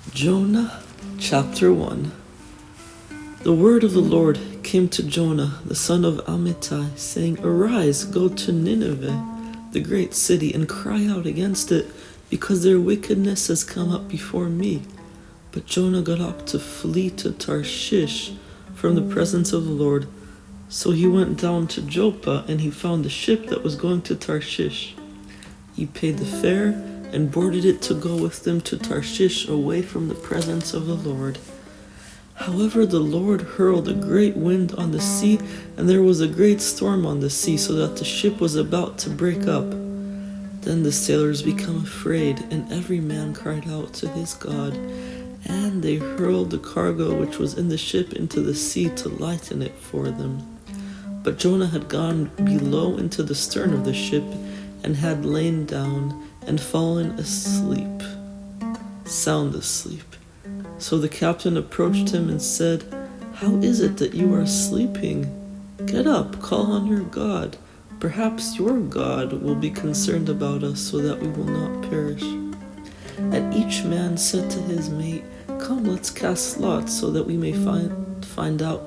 Jonah chapter 1. The word of the Lord came to Jonah, the son of Amittai, saying, Arise, go to Nineveh, the great city, and cry out against it, because their wickedness has come up before me. But Jonah got up to flee to Tarshish from the presence of the Lord. So he went down to Joppa, and he found a ship that was going to Tarshish. He paid the fare and boarded it to go with them to Tarshish, away from the presence of the Lord. However, the Lord hurled a great wind on the sea, and there was a great storm on the sea, so that the ship was about to break up. Then the sailors became afraid, and every man cried out to his God. And they hurled the cargo which was in the ship into the sea to lighten it for them. But Jonah had gone below into the stern of the ship, and had lain down and fallen asleep, sound asleep. So the captain approached him and said, How is it that you are sleeping? Get up, call on your God. Perhaps your God will be concerned about us, so that we will not perish. And each man said to his mate, Come, let's cast lots, so that we may find out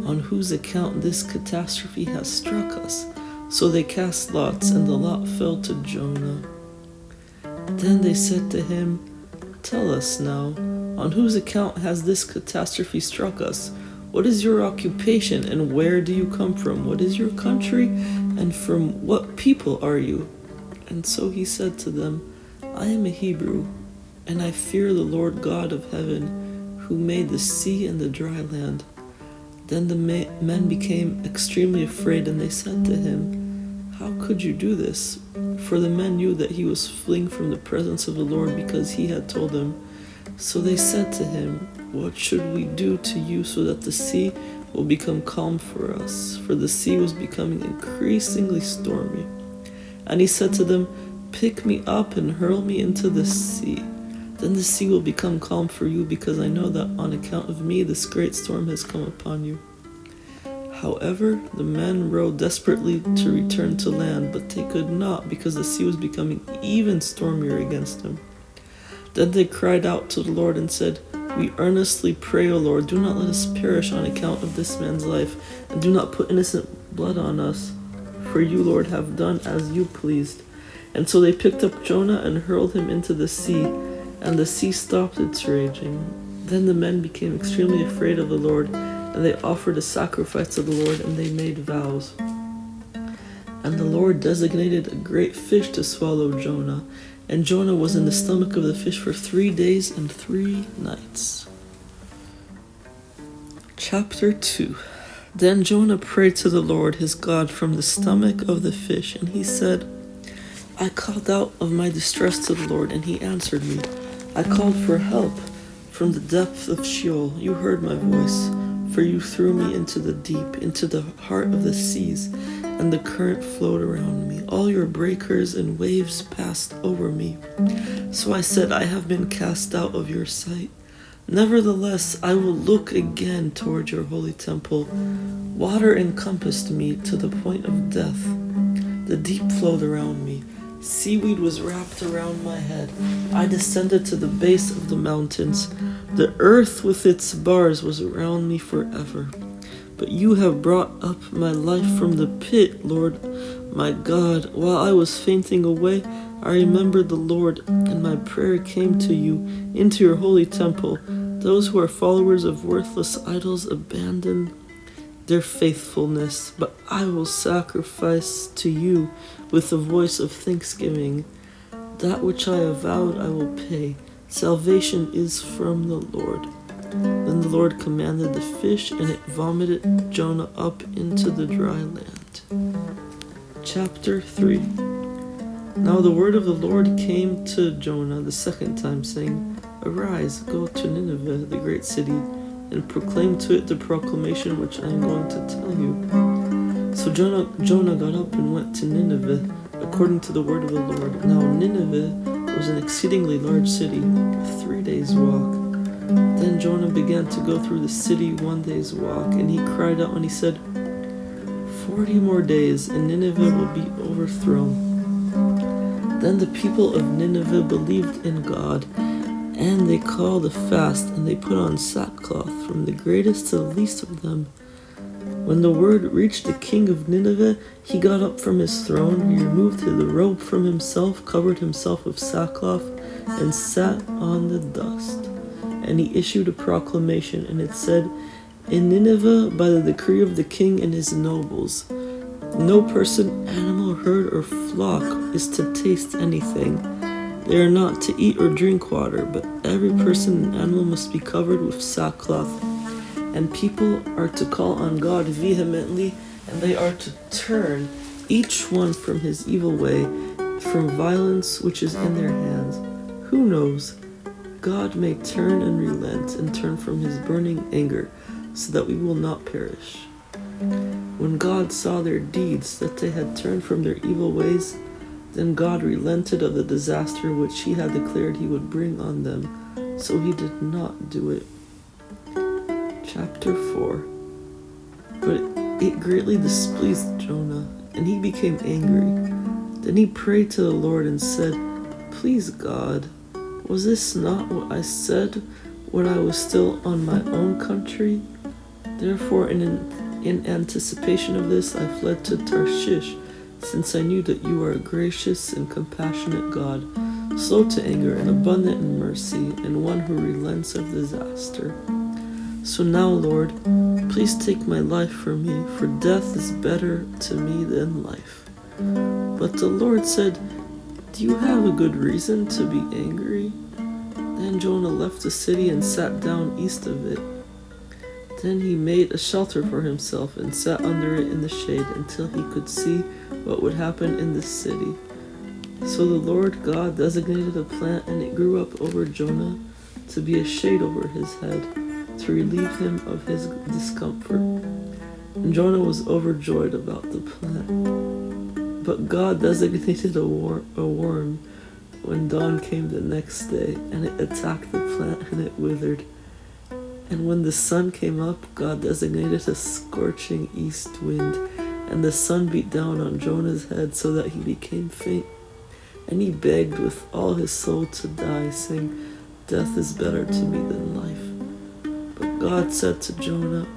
on whose account this catastrophe has struck us. So they cast lots, and the lot fell to Jonah. Then they said to him, Tell us now, on whose account has this catastrophe struck us? What is your occupation, and where do you come from? What is your country, and from what people are you? And so he said to them, I am a Hebrew, and I fear the Lord God of heaven, who made the sea and the dry land. Then the men became extremely afraid, and they said to him, How could you do this? For the men knew that he was fleeing from the presence of the Lord, because he had told them. So they said to him, What should we do to you so that the sea will become calm for us? For the sea was becoming increasingly stormy. And he said to them, Pick me up and hurl me into the sea. Then the sea will become calm for you, because I know that on account of me this great storm has come upon you. However, the men rowed desperately to return to land, but they could not, because the sea was becoming even stormier against them. Then they cried out to the Lord and said, We earnestly pray, O Lord, do not let us perish on account of this man's life, and do not put innocent blood on us, for you, Lord, have done as you pleased. And so they picked up Jonah and hurled him into the sea, and the sea stopped its raging. Then the men became extremely afraid of the Lord, and they offered a sacrifice to the Lord, and they made vows. And the Lord designated a great fish to swallow Jonah, and Jonah was in the stomach of the fish for 3 days and 3 nights. Chapter 2. Then Jonah prayed to the Lord his God from the stomach of the fish, and he said, I called out of my distress to the Lord, and he answered me. I called for help from the depth of Sheol. You heard my voice, for you threw me into the deep, into the heart of the seas, and the current flowed around me. All your breakers and waves passed over me. So I said, I have been cast out of your sight. Nevertheless, I will look again toward your holy temple. Water encompassed me to the point of death. The deep flowed around me. Seaweed was wrapped around my head. I descended to the base of the mountains. The earth with its bars was around me forever. But you have brought up my life from the pit, Lord, my God. While I was fainting away, I remembered the Lord, and my prayer came to you, into your holy temple. Those who are followers of worthless idols abandon their faithfulness, but I will sacrifice to you with a voice of thanksgiving. That which I have vowed I will pay. Salvation is from the Lord. Then the Lord commanded the fish, and it vomited Jonah up into the dry land. Chapter 3. Now the word of the Lord came to Jonah the second time, saying, Arise, go to Nineveh, the great city, and proclaim to it the proclamation which I am going to tell you. So Jonah got up and went to Nineveh, according to the word of the Lord. Now Nineveh was an exceedingly large city, 3 days' walk. Then Jonah began to go through the city 1 day's walk, and he cried out and he said, 40 more days, and Nineveh will be overthrown. Then the people of Nineveh believed in God, And they called a fast, and they put on sackcloth, from the greatest to the least of them. When the word reached the king of Nineveh, he got up from his throne, he removed the robe from himself, covered himself with sackcloth, and sat on the dust. And he issued a proclamation, and it said, "In Nineveh, by the decree of the king and his nobles, no person, animal, herd, or flock is to taste anything. They are not to eat or drink water, but every person and animal must be covered with sackcloth. And people are to call on God vehemently, and they are to turn each one from his evil way, from violence which is in their hands. Who knows? God may turn and relent and turn from his burning anger, so that we will not perish." When God saw their deeds, that they had turned from their evil ways, then God relented of the disaster which he had declared he would bring on them, so he did not do it. Chapter 4. But it greatly displeased Jonah, and he became angry. Then he prayed to the Lord and said, "Please God, was this not what I said when I was still on my own country? Therefore, in anticipation of this, I fled to Tarshish, since I knew that you are a gracious and compassionate God, slow to anger and abundant in mercy, and one who relents of disaster. So now, Lord, please take my life from me, for death is better to me than life." But the Lord said, "Do you have a good reason to be angry?" Then Jonah left the city and sat down east of it. Then he made a shelter for himself and sat under it in the shade until he could see what would happen in the city. So the Lord God designated a plant, and it grew up over Jonah to be a shade over his head, to relieve him of his discomfort. And Jonah was overjoyed about the plant. But God designated a worm when dawn came the next day, and it attacked the plant and it withered. And when the sun came up, God designated a scorching east wind, and the sun beat down on Jonah's head so that he became faint. And he begged with all his soul to die, saying, "Death is better to me than life." But God said to Jonah,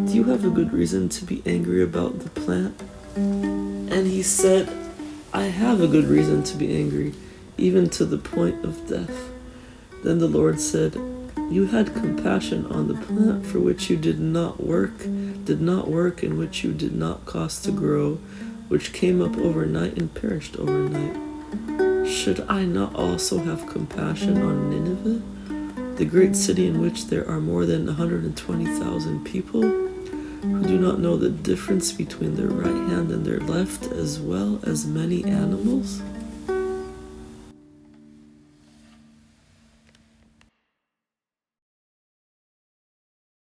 "Do you have a good reason to be angry about the plant?" And he said, "I have a good reason to be angry, even to the point of death." Then the Lord said, "You had compassion on the plant for which you did not work, and which you did not cause to grow, which came up overnight and perished overnight. Should I not also have compassion on Nineveh, the great city in which there are more than 120,000 people, who do not know the difference between their right hand and their left, as well as many animals?"